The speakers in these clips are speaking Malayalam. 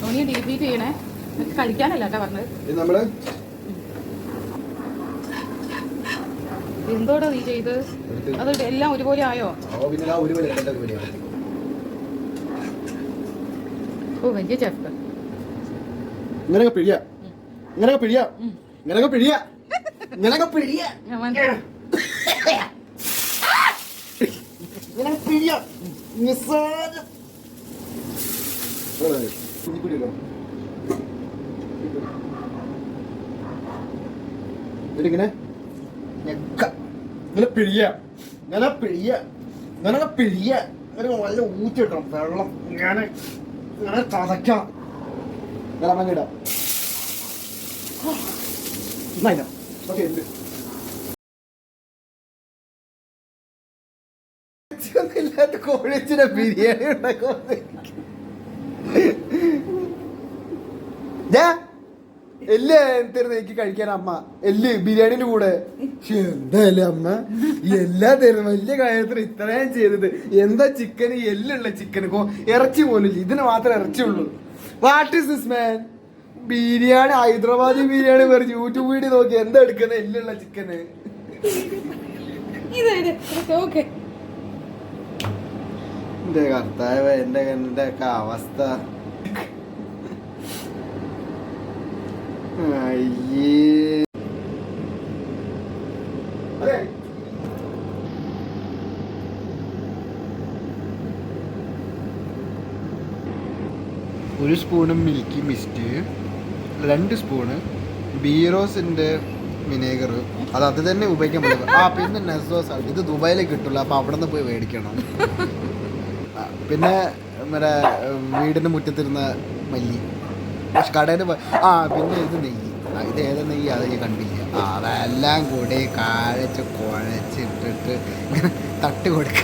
ഓനി ഡീപ്ലീറ്റ് ചെയ്യണേ, കഴിക്കാനല്ല കേട്ടോ പറഞ്ഞത്. നമ്മള് എന്തോടാ നീ ചെയ്ത്? അത് എല്ലാം ഒരുപോലെ ആയോ? ഓ വലിയ ചെഫ്. ഇങ്ങനെയൊക്കെ പിഴിയ, ഇങ്ങനെയൊക്കെ പിഴിയ, ഇങ്ങനെയൊക്കെ പിഴിയ, ഇങ്ങനെയൊക്കെ പിഴിയ, ഇങ്ങനെ പിഴിയ. ഇങ്ങനെ ഇങ്ങനെ പിഴിയ, ഇങ്ങനെ പിഴിയ, ഇങ്ങനെ പിഴിയ. ഇങ്ങനെ നല്ല ഊറ്റി കിട്ടണം വെള്ളം. ഇങ്ങനെ ഇങ്ങനെ ചതയ്ക്കണം. ഇങ്ങനെ ഇടാം. ഓക്കെ ഇല്ലാത്ത കോഴിച്ചിന്റെ ബിരിയാണി ഉണ്ടാക്കുമ്പോ എല്ല് തരുന്ന എനിക്ക് കഴിക്കാൻ അമ്മ. എല്ല് ബിരിയാണിന്റെ കൂടെ. എന്തായാലും അമ്മ എല്ലാ തരുന്നു. വലിയ കാര്യത്തിന് ഇത്രയും ചെയ്തത് എന്താ? ചിക്കന് എല്ലുള്ള ചിക്കന് ഇറച്ചി പോലും ഇതിന് മാത്രമേ ഇറച്ചിയുള്ളൂ. What is this man? Biryani, Hyderabadi biryani വേറെ യൂട്യൂബ് വീഡിയോ നോക്കി എന്താ എടുക്കുന്നത്? എല്ലുള്ള ചിക്കന്. എന്റെ കർത്താവ്, എന്റെ ഒക്കെ അവസ്ഥ. അയ്യേ. ഒരു സ്പൂണ് മിൽക്കി മിസ്റ്റ്, 2 സ്പൂണ് ബീറോസിന്റെ വിനേഗർ. അത് തന്നെ ഉപയോഗിക്കാൻ പറ്റില്ല. പിന്നെ നെസോ സാൾട്ട്. ഇത് ദുബായിൽ കിട്ടുള്ളൂ, അപ്പൊ അവിടെ നിന്ന് പോയി മേടിക്കണം. പിന്നെ മറ്റേ വീടിന്റെ മുറ്റത്തിരുന്ന മല്ലി, പക്ഷെ കടയിൽ പിന്നെ ഇത് നെയ്യ്. ഇത് ഏതാ നെയ്യ് അത് ഞാൻ കണ്ടില്ല. അതെല്ലാം കൂടി കുഴച്ചിട്ടിട്ട് ഇങ്ങനെ തട്ട് കൊടുക്ക.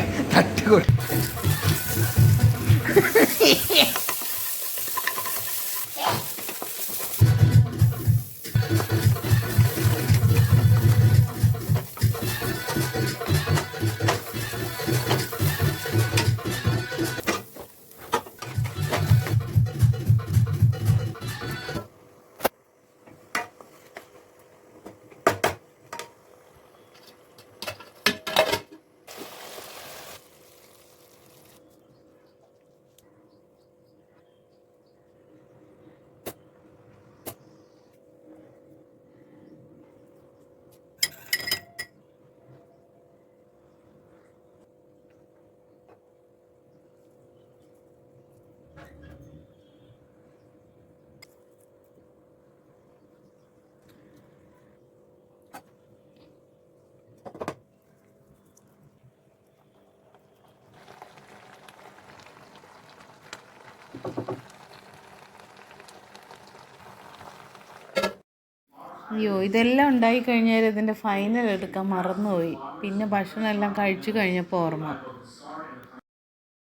അയ്യോ, ഇതെല്ലാം ഉണ്ടായി കഴിഞ്ഞാൽ ഇതിൻ്റെ ഫൈനൽ എടുക്കാൻ മറന്നുപോയി. പിന്നെ ഭക്ഷണം എല്ലാം കഴിച്ചു കഴിഞ്ഞപ്പോൾ ഓർമ്മ.